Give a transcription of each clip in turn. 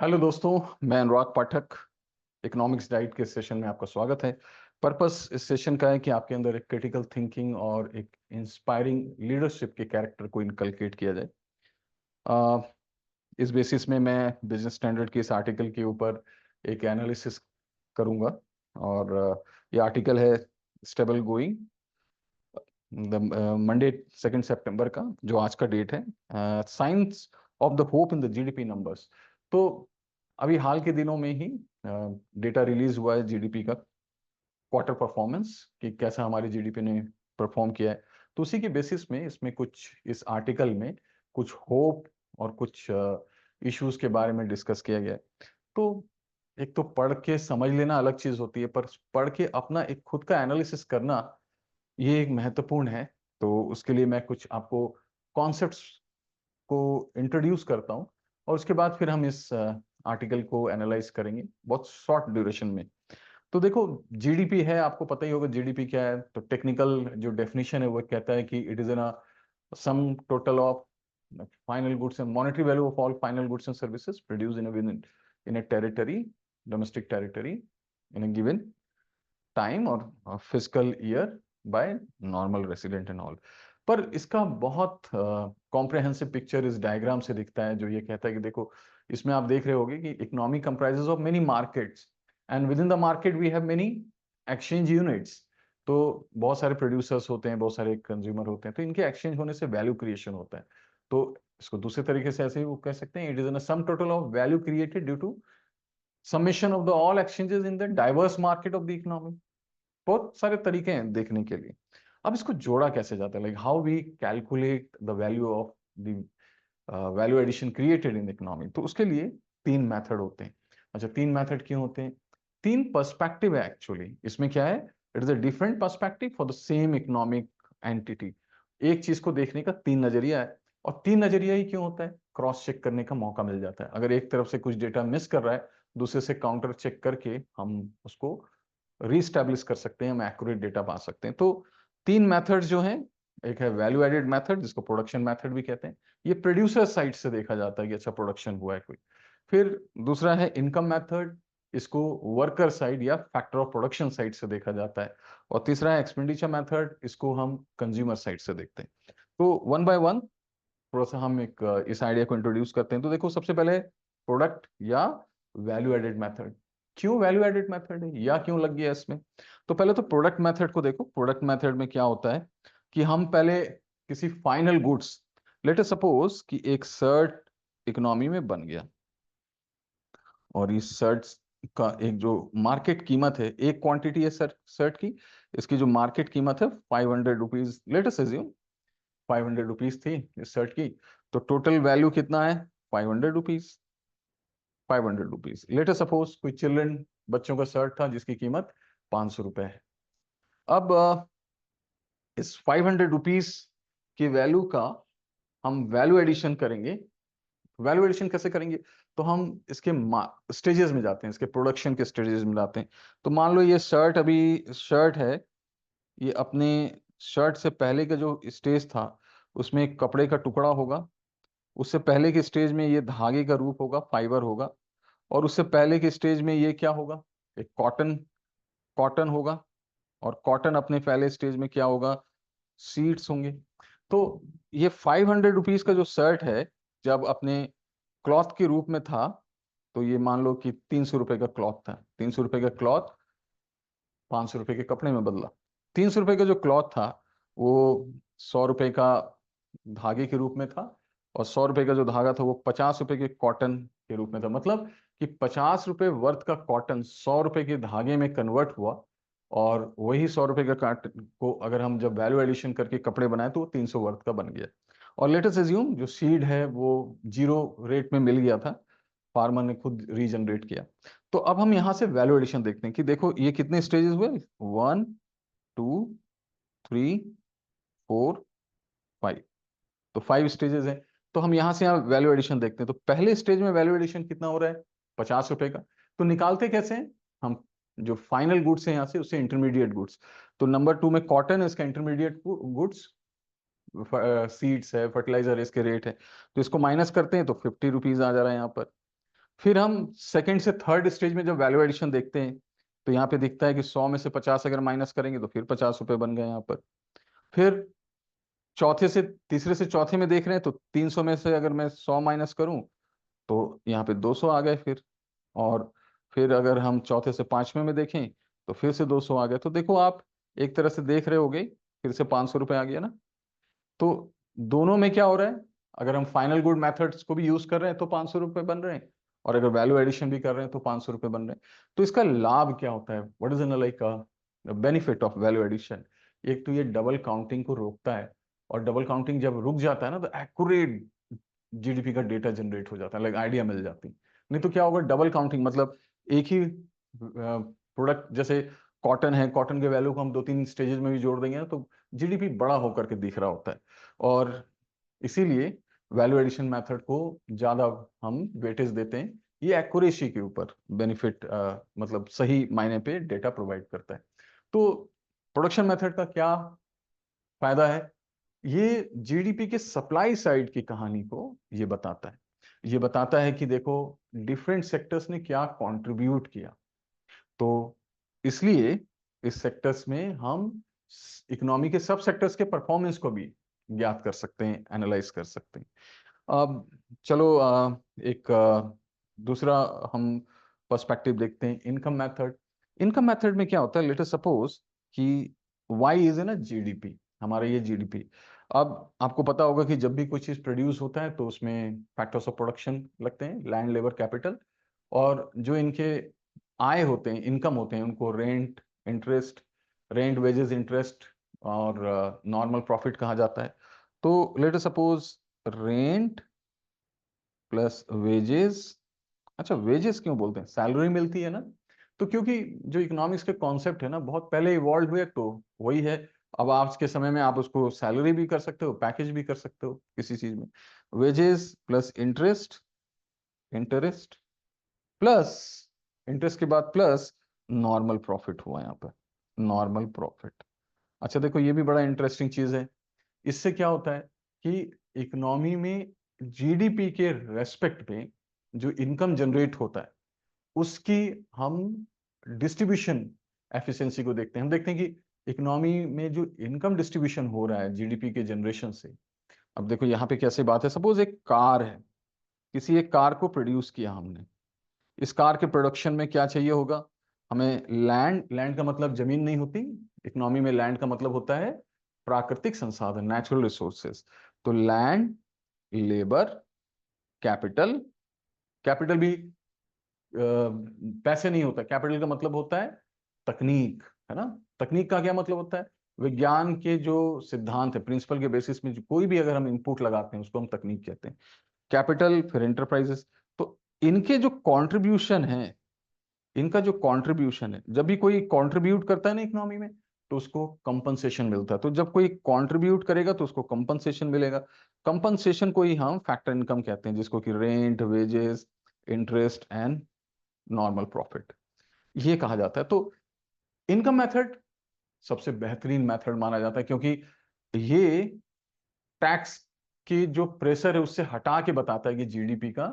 Hello दोस्तों, मैं अनुराग पाठक। Economics diet के सेशन में आपका स्वागत है। पर्पस इस सेशन का है कि आपके अंदर एक क्रिटिकल थिंकिंग और एक इंस्पायरिंग लीडरशिप के कैरेक्टर को इनकलकेट किया जाए। अ, इस बेसिस में मैं बिजनेस स्टैंडर्ड के इस आर्टिकल के ऊपर एक एनालिसिस करूंगा। और ये आर्टिकल है स्टेबल गोइंग द मंडे 2 सितंबर का, जो आज का डेट है। Science of the hope in the GDP numbers. तो अभी हाल के दिनों में ही डेटा रिलीज हुआ है जीडीपी का, क्वार्टर परफॉर्मेंस, कि कैसा हमारी जीडीपी ने परफॉर्म किया है। तो उसी के बेसिस में इसमें कुछ इस आर्टिकल में कुछ होप और कुछ इश्यूज के बारे में डिस्कस किया गया है। तो एक तो पढ़ के समझ लेना अलग चीज होती है, पर पढ़ के अपना एक खुद का एनालिसिस करना ये एक महत्वपूर्ण है। तो उसके लिए मैं कुछ आपको कॉन्सेप्ट्स को इंट्रोड्यूस करता हूँ, और उसके बाद फिर हम इस आर्टिकल को एनालाइज करेंगे बहुत शॉर्ट ड्यूरेशन में। तो देखो, जीडीपी है, आपको पता ही होगा जीडीपी क्या है। तो टेक्निकल जो डेफिनेशन है वो कहता है कि it is an sum total of final goods and monetary value of all final goods and services produce in a territory, domestic territory, in a given time और physical year by normal resident and all. पर इसका बहुत comprehensive picture इस diagram से दिखता है, जो ये कहता है कि देखो, इसमें आप देख रहे होगे कि economy comprises of many markets, and within the market we have many exchange units. तो बहुत सारे प्रोड्यूसर्स होते हैं, बहुत सारे कंज्यूमर होते हैं, तो इनके एक्सचेंज होने से वैल्यू क्रिएशन होता है। तो इसको दूसरे तरीके से ऐसे ही वो कह सकते हैं, it is in sum total of value created due to summation of the all exchanges in the diverse market of the economy. बहुत सारे तरीके हैं देखने के लिए। अब इसको जोड़ा कैसे जाता है, like how we calculate the value of the value addition created in economy. तो उसके लिए 3 मेथड होते हैं। अच्छा, 3 मेथड क्यों होते हैं? 3 पर्सपेक्टिव है एक्चुअली। इसमें क्या है, it is a different perspective for the same economic entity. एक चीज को देखने का 3 नजरिया है। और 3 नजरिया ही क्यों होता है? क्रॉस चेक करने का मौका मिल जाता है। अगर एक तरफ से कुछ डेटा मिस कर रहा है, दूसरे से काउंटर चेक करके हम उसको रीस्टैब्लिश कर सकते हैं, हम एक्यूरेट डेटा पा सकते हैं। तो 3 मेथड्स जो हैं, एक है वैल्यू एडेड मेथड, जिसको प्रोडक्शन मेथड भी कहते हैं। ये प्रोड्यूसर साइड से देखा जाता है कि अच्छा प्रोडक्शन हुआ है कोई। फिर दूसरा है इनकम मेथड, इसको वर्कर साइड या फैक्टर ऑफ प्रोडक्शन साइड से देखा जाता है। और तीसरा है एक्सपेंडिचर मेथड, इसको हम कंज्यूमर साइड से देखते हैं। तो वन बाय वन थोड़ा सा हम एक इस आइडिया को इंट्रोड्यूस करते हैं। तो देखो, सबसे पहले प्रोडक्ट या वैल्यू एडेड मेथड। क्यों वैल्यू एडेड मेथड है या क्यों लग गया इसमें? तो पहले तो प्रोडक्ट मेथड को देखो। प्रोडक्ट मेथड में क्या होता है कि हम पहले किसी final goods, late us suppose कि एक शर्ट इकोनॉमी में बन गया, और इस शर्ट का एक जो मार्केट कीमत है, एक क्वांटिटी है शर्ट शर्ट की, इसकी जो मार्केट कीमत है 500 rupees, let us assume 500 rupees थी इस शर्ट की। तो टोटल वैल्यू कितना है? 500 rupees. 500 rupees, late us suppose कोई चिल्ड्रन बच्चों का शर्ट था जिसकी कीमत 500 रुपए है। अब इस 500 रुपीज की वैल्यू का हम वैल्यू एडिशन करेंगे। वैल्यू एडिशन कैसे करेंगे? तो हम इसके स्टेजेस में जाते हैं, इसके प्रोडक्शन के स्टेजेस में जाते हैं। तो मान लो ये शर्ट, अभी शर्ट है, ये अपने शर्ट से पहले का जो स्टेज था, उसमें एक कपड़े का टुकड़ा होगा। उससे पहले के स्टेज में ये धागे का रूप होगा, फाइबर होगा। और उससे पहले के स्टेज में ये क्या होगा? एक कॉटन, कॉटन होगा। और कॉटन अपने पहले स्टेज में क्या होगा? सीड्स होंगे। तो ये 500 रुपीज का जो शर्ट है, जब अपने क्लॉथ के रूप में था, तो ये मान लो कि 300 रुपए का क्लॉथ था। 300 रुपए का क्लॉथ 500 रुपए के कपड़े में बदला। 300 रुपए का जो क्लॉथ था, वो 100 रुपए का धागे के रूप में था। और 100 रुपए का जो धागा था वो 50 रुपए के कॉटन के रूप में था। मतलब कि 50 रुपए वर्थ का कॉटन 100 रुपए के धागे में कन्वर्ट हुआ। और वही 100 रुपए का कॉटन को अगर हम जब वैल्यू एडिशन करके कपड़े बनाए, तो वो 300 वर्थ का बन गया। और लेटेस्ट एज्यूम जो सीड है वो 0 रेट में मिल गया था, फार्मर ने खुद रीजनरेट किया। तो अब हम यहाँ से वैल्यू एडिशन देखते हैं कि देखो ये कितने स्टेजेस हुए, 1, 2, 3, 4, 5। तो 5 स्टेजेस हैं। तो हम यहाँ से यहाँ वैल्यू एडिशन देखते हैं। तो पहले स्टेज में वैल्यू एडिशन कितना हो रहा है? 50 रुपए का। तो निकालते कैसे हैं हम? जो फाइनल गुड्स है यहाँ से, उससे इंटरमीडिएट गुड्स। तो नंबर 2 में कॉटन है, इसका इंटरमीडिएट गुड्स। सीड्स है, फर्टिलाइजर, इसके रेट है। तो इसको माइनस करते हैं तो 50 रुपीज आ जा रहा है यहाँ पर। फिर हम सेकंड से थर्ड स्टेज में जब वैल्यू एडिशन देखते हैं तो यहाँ पे दिखता है कि 100 में से 50 अगर माइनस करेंगे तो फिर 50 रुपए बन गए यहाँ पर। फिर चौथे से तीसरे से चौथे में देख रहे हैं तो 300 में से अगर मैं 100 माइनस करूं तो यहाँ पे 200 आ गए फिर। और फिर अगर हम चौथे से पांचवें में देखें तो फिर से 200 आ गए। तो देखो आप एक तरह से देख रहे होगे, फिर से 500 रुपये आ गया ना। तो दोनों में क्या हो रहा है, अगर हम फाइनल गुड मेथड्स को भी यूज कर रहे हैं तो 500 रुपये बन रहे हैं, और अगर वैल्यू एडिशन भी कर रहे हैं तो 500 रुपये बन रहे हैं। तो इसका लाभ क्या होता है, what is like benefit of value addition? एक तो ये डबल काउंटिंग को रोकता है, और डबल काउंटिंग जब रुक जाता है ना तो एक्यूरेट जीडीपी का डेटा जनरेट हो जाता है, लाइक आइडिया मिल जाती। नहीं तो क्या होगा, डबल काउंटिंग मतलब एक ही प्रोडक्ट, जैसे कॉटन है, कॉटन के वैल्यू को हम 2-3 स्टेजेस में भी जोड़ देंगे ना तो जीडीपी बड़ा होकर के दिख रहा होता है। और इसीलिए वैल्यू एडिशन मेथड को ज्यादा हम वेटेज देते हैं। ये एक्यूरेसी के ऊपर बेनिफिट, मतलब सही मायने पे डेटा प्रोवाइड करता है। तो प्रोडक्शन मेथड का क्या फायदा है, ये जीडीपी के सप्लाई साइड की कहानी को ये बताता है। ये बताता है कि देखो डिफरेंट सेक्टर्स ने क्या कंट्रीब्यूट किया। तो इसलिए इस सेक्टर्स में हम इकोनॉमी के सब सेक्टर्स के परफॉर्मेंस को भी ज्ञात कर सकते हैं, एनालाइज कर सकते हैं। अब चलो एक दूसरा हम पर्सपेक्टिव देखते हैं, इनकम मेथड। इनकम मेथड में क्या होता है, लेट अस सपोज कि वाई इज ना जीडीपी, हमारा ये जीडीपी। अब आपको पता होगा कि जब भी कोई चीज प्रोड्यूस होता है तो उसमें फैक्टर्स ऑफ प्रोडक्शन लगते हैं, लैंड, लेबर, कैपिटल। और जो इनके आय होते हैं, इनकम होते हैं, उनको rent, interest, rent, wages, interest और नॉर्मल प्रॉफिट कहा जाता है। तो let us suppose rent plus wages. अच्छा, वेजेस क्यों बोलते हैं, सैलरी मिलती है ना। तो क्योंकि जो इकोनॉमिक्स के कॉन्सेप्ट है ना बहुत पहले इवॉल्व हुए, तो वही है। अब आज के समय में आप उसको सैलरी भी कर सकते हो, पैकेज भी कर सकते हो किसी चीज में। Wages plus interest, interest plus interest के बाद प्लस नॉर्मल प्रॉफिट हुआ यहाँ पर, नॉर्मल प्रॉफिट। अच्छा देखो ये भी बड़ा इंटरेस्टिंग चीज है। इससे क्या होता है कि इकोनॉमी में जीडीपी के रेस्पेक्ट पे जो इनकम जनरेट होता है उसकी हम डिस्ट्रीब्यूशन एफिशिएंसी को देखते हैं। हम देखते हैं कि इकोनॉमी में जो इनकम डिस्ट्रीब्यूशन हो रहा है जीडीपी के जनरेशन से। अब देखो यहाँ पे कैसे बात है, सपोज एक कार है, किसी एक कार को प्रोड्यूस किया हमने। इस कार के प्रोडक्शन में क्या चाहिए होगा हमें, लैंड, लैंड का मतलब जमीन नहीं होती, इकोनॉमी में लैंड का मतलब होता है प्राकृतिक संसाधन, नेचुरल रिसोर्सेस। तो लैंड, लेबर, कैपिटल। कैपिटल भी पैसे नहीं होता, कैपिटल का मतलब होता है तकनीक, है ना। तकनीक का क्या मतलब होता है, विज्ञान के जो सिद्धांत है, प्रिंसिपल के बेसिस में जो कोई भी अगर हम इनपुट लगाते हैं उसको हम तकनीक कहते हैं। कैपिटल, फिर एंटरप्राइजेस। तो इनके जो कंट्रीब्यूशन है, इनका जो कंट्रीब्यूशन है, जब भी कोई कंट्रीब्यूट करता है ना इकोनॉमी में तो उसको कंपनसेशन मिलता है। तो जब कोई कंट्रीब्यूट करेगा तो उसको कंपनसेशन मिलेगा। कंपनसेशन को ही हम फैक्टर इनकम कहते हैं, जिसको कि rent, wages, interest and normal profit ये कहा जाता है। तो इनकम मेथड सबसे बेहतरीन मेथड माना जाता है, क्योंकि ये टैक्स की जो प्रेशर है उससे हटा के बताता है कि जीडीपी का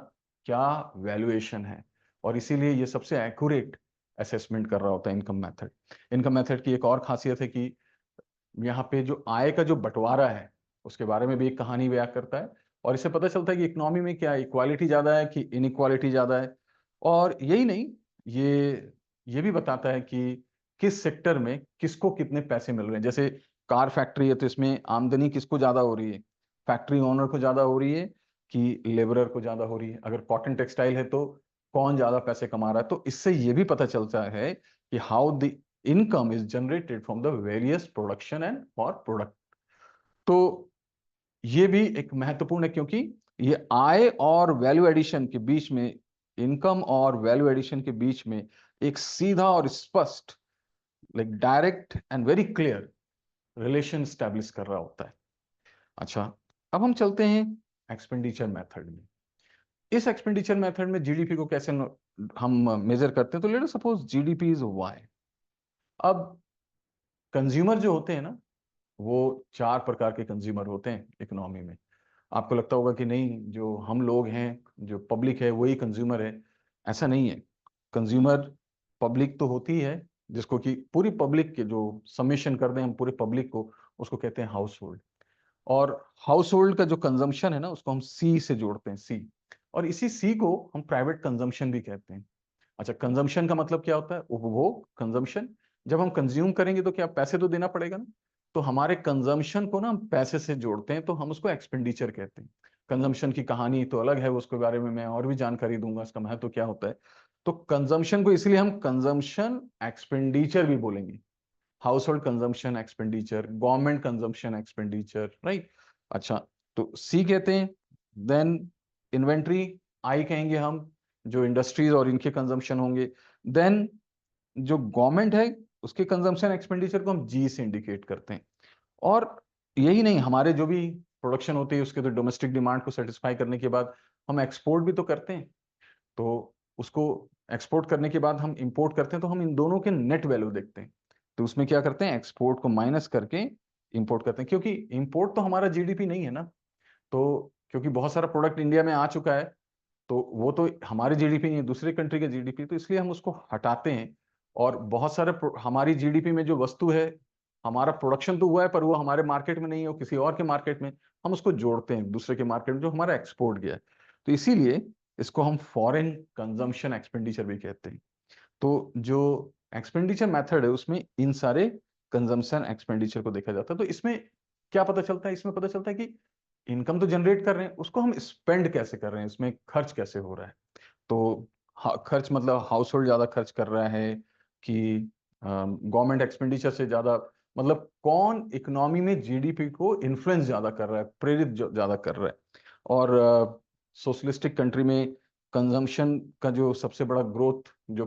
क्या वैल्यूएशन है। और इसीलिए ये सबसे एक्यूरेट असेसमेंट कर रहा होता है इनकम मेथड। इनकम मेथड की एक और खासियत है कि यहाँ पे जो आय का जो बंटवारा है उसके बारे में भी एक कहानी बयां करता है। और इससे पता चलता है कि इकोनॉमी में क्या इक्वालिटी ज्यादा है कि इनइक्वालिटी ज्यादा है। और यही नहीं, ये भी बताता है कि किस सेक्टर में किसको कितने पैसे मिल रहे हैं। जैसे कार फैक्ट्री है तो इसमें आमदनी किसको ज्यादा हो रही है, फैक्ट्री ओनर को ज्यादा हो रही है कि लेबरर को ज्यादा हो रही है। अगर कॉटन टेक्सटाइल है तो कौन ज्यादा पैसे कमा रहा है। तो इससे ये भी पता चलता है कि how the income is generated from the various production and और प्रोडक्ट। तो ये भी एक महत्वपूर्ण है, क्योंकि ये आय और वैल्यू एडिशन के बीच में, इनकम और वैल्यू एडिशन के बीच में एक सीधा और स्पष्ट, like direct and very clear relation establish कर रहा होता है। अच्छा, अब हम चलते हैं एक्सपेंडिचर मेथड में। इस एक्सपेंडिचर मेथड में जीडीपी को कैसे हम मेजर करते हैं। तो let us suppose GDP is Y. अब कंज्यूमर जो होते हैं ना, वो 4 प्रकार के कंज्यूमर होते हैं इकोनॉमी में। आपको लगता होगा कि नहीं, जो हम लोग हैं, जो पब्लिक है वही कंज्यूमर है। ऐसा नहीं है। कंज्यूमर पब्लिक तो होती है, जिसको कि पूरी पब्लिक के जो समेशन कर दें हम पूरे पब्लिक को, उसको कहते हैं हाउस होल्ड। और हाउस होल्ड का जो कंजम्पशन है ना, उसको हम सी से जोड़ते हैं, सी। और इसी सी को हम प्राइवेट कंजम्पशन भी कहते हैं। अच्छा, कंजम्पशन का मतलब क्या होता है? उपभोग, कंजम्पशन। जब हम कंज्यूम करेंगे तो क्या पैसे तो देना पड़ेगा ना, तो हमारे कंजम्पशन को ना हम पैसे से जोड़ते हैं, तो हम उसको एक्सपेंडिचर कहते हैं। कंजम्पशन की कहानी तो अलग है, उसके बारे में मैं और भी जानकारी दूंगा, इसका महत्व क्या होता है। तो कंजम्पशन को इसलिए हम कंजम्पशन एक्सपेंडिचर भी बोलेंगे। House hold consumption expenditure, government consumption expenditure, right. अच्छा, तो सी कहते हैं। देन इन्वेंट्री, आई कहेंगे हम, जो इंडस्ट्रीज और इनके कंजम्पशन होंगे। देन जो गवर्नमेंट है, उसके कंजम्पशन एक्सपेंडिचर को हम जी से इंडिकेट करते हैं। और यही नहीं, हमारे जो भी प्रोडक्शन होती है उसके तो डोमेस्टिक डिमांड को सेटिस्फाई करने के बाद हम एक्सपोर्ट भी तो करते हैं। तो उसको एक्सपोर्ट करने के बाद हम इंपोर्ट करते हैं, तो हम इन दोनों के नेट वैल्यू देखते हैं। तो उसमें क्या करते हैं, एक्सपोर्ट को माइनस करके इंपोर्ट करते हैं, क्योंकि इंपोर्ट तो हमारा जीडीपी नहीं है ना। तो क्योंकि बहुत सारा प्रोडक्ट इंडिया में आ चुका है, तो वो तो हमारे जीडीपी नहीं है, दूसरे कंट्री के जीडीपी, तो इसलिए हम उसको हटाते हैं। और बहुत सारे हमारी जीडीपी में जो वस्तु है, हमारा प्रोडक्शन तो हुआ है पर वो हमारे मार्केट में नहीं है, वो किसी और के मार्केट में, हम उसको जोड़ते हैं दूसरे के मार्केट में जो हमारा एक्सपोर्ट गया है। तो इसीलिए इसको हम फॉरेन कंजम्पशन एक्सपेंडिचर भी कहते हैं। तो जो एक्सपेंडिचर मेथड है उसमें इन सारे कंजम्पशन एक्सपेंडिचर को देखा जाता है। तो इसमें क्या पता चलता है? इसमें पता चलता है कि इनकम तो जनरेट कर रहे हैं, उसको हम स्पेंड कैसे कर रहे हैं, इसमें खर्च कैसे हो रहा है। तो खर्च मतलब हाउस होल्ड ज्यादा खर्च कर रहा है कि गवर्नमेंट एक्सपेंडिचर से ज्यादा, मतलब कौन इकोनॉमी में जीडीपी को इन्फ्लुएंस ज्यादा कर रहा है, प्रेरित ज्यादा कर रहा है। और सोशलिस्टिक कंट्री में कंजम्पशन का जो सबसे बड़ा ग्रोथ जो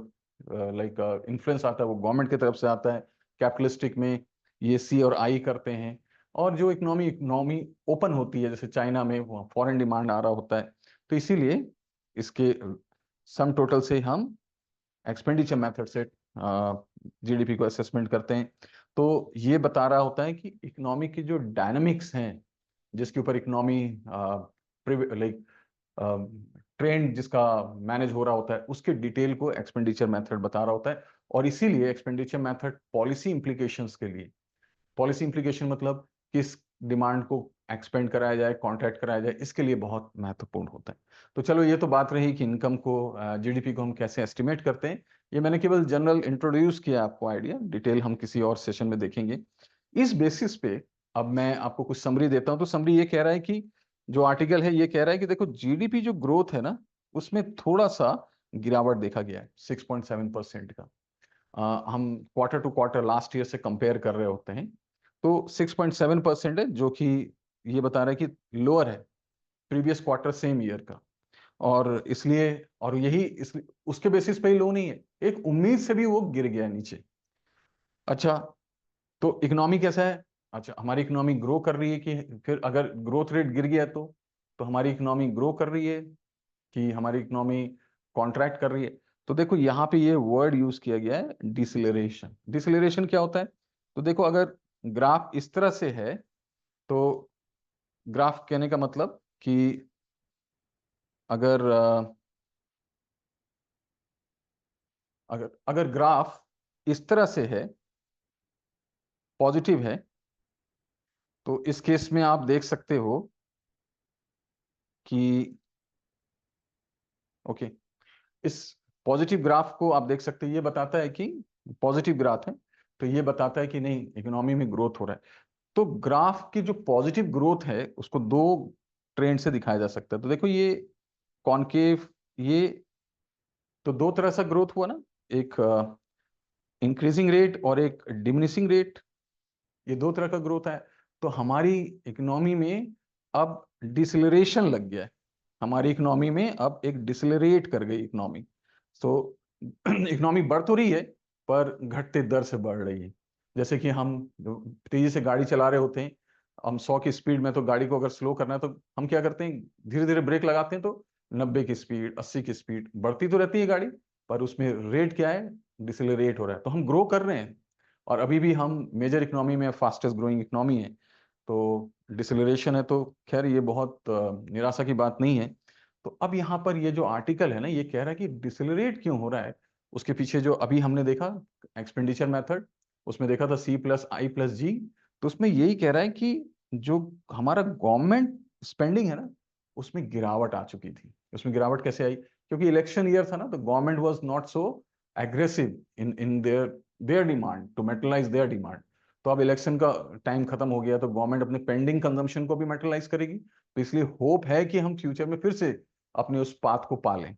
लाइक इन्फ्लुएंस आता है वो गवर्नमेंट की तरफ से आता है। कैपिटलिस्टिक में ये सी और आई करते हैं। और जो इकोनॉमी इकोनॉमी ओपन होती है, जैसे चाइना में, वहाँ फॉरेन डिमांड आ रहा होता है। तो इसीलिए इसके सम टोटल से हम एक्सपेंडिचर मेथड से जीडीपी को असेसमेंट करते हैं। तो ये बता रहा होता है कि इकोनॉमी की जो डायनामिक्स हैं, जिसके ऊपर इकोनॉमी लाइक ट्रेंड जिसका मैनेज हो रहा होता है, उसके डिटेल को एक्सपेंडिचर मेथड बता रहा होता है। और इसीलिए एक्सपेंडिचर मेथड पॉलिसी इंप्लीकेशंस के लिए, पॉलिसी इंप्लीकेशन मतलब किस डिमांड को एक्सपेंड कराया जाए, कॉन्ट्रैक्ट कराया जाए, इसके लिए बहुत महत्वपूर्ण होता है। तो चलो, ये तो बात रही कि इनकम को, जीडीपी को हम कैसे एस्टिमेट करते हैं। ये मैंने केवल जनरल इंट्रोड्यूस किया आपको आइडिया, डिटेल हम किसी और सेशन में देखेंगे। इस बेसिस पे अब मैं आपको कुछ समरी देता हूं। तो समरी ये कह रहा है कि जो आर्टिकल है ये कह रहा है कि देखो, जीडीपी जो ग्रोथ है ना, उसमें थोड़ा सा गिरावट देखा गया है 6.7% का। हम quarter to quarter last year से कंपेयर कर रहे होते हैं, तो 6.7% है, जो कि ये बता रहा है कि लोअर है प्रीवियस क्वार्टर सेम ईयर का। और इसलिए, और यही उसके बेसिस पे ही लो नहीं है, एक उम्मीद से भी वो गिर गया नीचे। अच्छा, तो इकोनॉमी कैसा है? अच्छा, हमारी इकोनॉमी ग्रो कर रही है कि फिर अगर ग्रोथ रेट गिर गया तो हमारी इकोनॉमी ग्रो कर रही है कि हमारी इकोनॉमी कॉन्ट्रैक्ट कर रही है? तो देखो, यहाँ पे ये वर्ड यूज किया गया है, डिसलेरेशन। डिसलेरेशन क्या होता है? तो देखो, अगर ग्राफ इस तरह से है, तो ग्राफ कहने का मतलब कि अगर अगर अगर ग्राफ इस तरह से है, पॉजिटिव है, तो इस केस में आप देख सकते हो कि ओके, इस पॉजिटिव ग्राफ को आप देख सकते हैं, ये बताता है कि पॉजिटिव ग्राफ है, तो ये बताता है कि नहीं, इकोनॉमी में ग्रोथ हो रहा है। तो ग्राफ की जो पॉजिटिव ग्रोथ है उसको दो ट्रेंड से दिखाया जा सकता है। तो देखो, ये कॉनकेव, ये तो दो तरह से ग्रोथ हुआ ना, एक इंक्रीजिंग रेट और एक डिमिनिशिंग रेट, ये दो तरह का ग्रोथ है। तो हमारी इकोनॉमी में अब डिसलरेशन लग गया है, हमारी इकोनॉमी में अब एक डिसलरेट कर गई इकोनॉमी। तो इकोनॉमी बढ़ तो रही है पर घटते दर से बढ़ रही है। जैसे कि हम तेजी से गाड़ी चला रहे होते हैं, हम 100 की स्पीड में, तो गाड़ी को अगर स्लो करना है तो हम क्या करते हैं, धीरे धीरे ब्रेक लगाते हैं, तो 90 की स्पीड, 80 की स्पीड बढ़ती तो रहती है गाड़ी, पर उसमें रेट क्या है, डिसलरेट हो रहा है। तो हम ग्रो कर रहे हैं, और अभी भी हम मेजर इकोनॉमी में फास्टेस्ट ग्रोइंग इकोनॉमी है। तो डिसलरेशन है, तो खैर ये बहुत निराशा की बात नहीं है। तो अब यहाँ पर ये जो आर्टिकल है ना, ये कह रहा है कि डिसेलरेट क्यों हो रहा है। उसके पीछे जो अभी हमने देखा एक्सपेंडिचर मेथड, उसमें देखा था C+I+G, तो उसमें यही कह रहा है कि जो हमारा गवर्नमेंट स्पेंडिंग है ना, उसमें गिरावट आ चुकी थी। उसमें गिरावट कैसे आई? क्योंकि इलेक्शन ईयर था ना, तो government was not so aggressive in their their demand to materialise their demand. तो अब इलेक्शन का टाइम खत्म हो गया, तो गवर्नमेंट अपने पेंडिंग कंजम्पशन को भी मेटलाइज करेगी। तो इसलिए होप है कि हम फ्यूचर में फिर से अपने उस पाथ को पालें।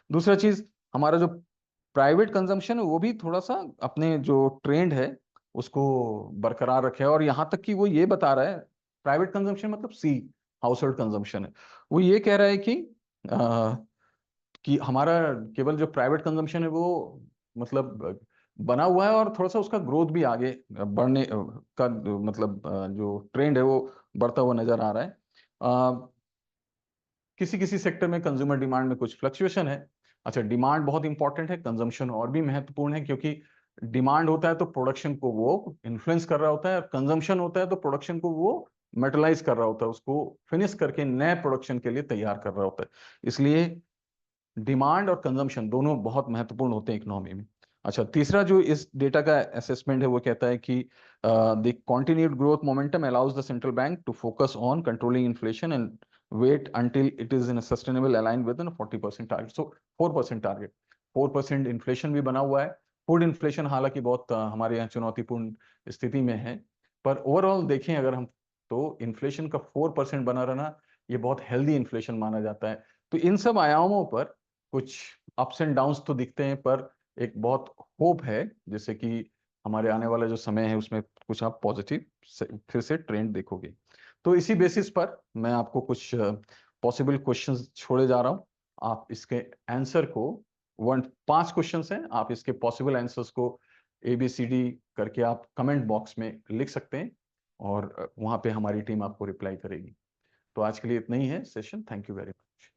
दूसरा चीज, हमारा जो प्राइवेट कंजम्पशन है वो भी थोड़ा सा अपने जो ट्रेंड है उसको बरकरार रखे, और यहाँ तक कि वो ये बता रहा है, प्राइवेट कंजम्पशन मतलब सी, हाउस होल्ड कंजम्पशन है, वो ये कह रहा है कि हमारा केवल जो प्राइवेट कंजम्पशन है वो मतलब बना हुआ है, और थोड़ा सा उसका ग्रोथ भी आगे बढ़ने का मतलब जो ट्रेंड है वो बढ़ता हुआ नजर आ रहा है। किसी किसी सेक्टर में कंज्यूमर डिमांड में कुछ फ्लक्चुएशन है। अच्छा, डिमांड बहुत इंपॉर्टेंट है, कंजम्पशन और भी महत्वपूर्ण है, क्योंकि डिमांड होता है तो प्रोडक्शन को वो इन्फ्लुएंस कर रहा होता है, और कंजम्पशन होता है तो प्रोडक्शन को वो मेटलाइज कर रहा होता है, उसको फिनिश करके नए प्रोडक्शन के लिए तैयार कर रहा होता है। इसलिए डिमांड और कंजम्पशन दोनों बहुत महत्वपूर्ण होते हैं इकोनॉमी में। अच्छा, तीसरा जो इस डेटा का असेसमेंट है वो कहता है कि the continued growth momentum allows the central bank to focus on controlling inflation and wait until it is in a sustainable aligned with a 40% target. So 4% target, 4% inflation भी बना हुआ है। फूड इन्फ्लेशन हालांकि बहुत हमारे यहाँ चुनौतीपूर्ण स्थिति में है, पर ओवरऑल देखें अगर हम, तो इन्फ्लेशन का 4% बना रहना ये बहुत हेल्दी इन्फ्लेशन माना जाता है। तो इन सब आयामों पर कुछ अप्स एंड डाउन्स तो दिखते हैं, पर एक बहुत होप है, जैसे कि हमारे आने वाला जो समय है उसमें कुछ आप पॉजिटिव फिर से ट्रेंड देखोगे। तो इसी बेसिस पर मैं आपको कुछ पॉसिबल क्वेश्चंस छोड़े जा रहा हूं। आप इसके आंसर को 5 क्वेश्चंस हैं, आप इसके पॉसिबल आंसर्स को ABCD करके आप कमेंट बॉक्स में लिख सकते हैं, और वहां पे हमारी टीम आपको रिप्लाई करेगी। तो आज के लिए इतना ही है session. Thank you very much.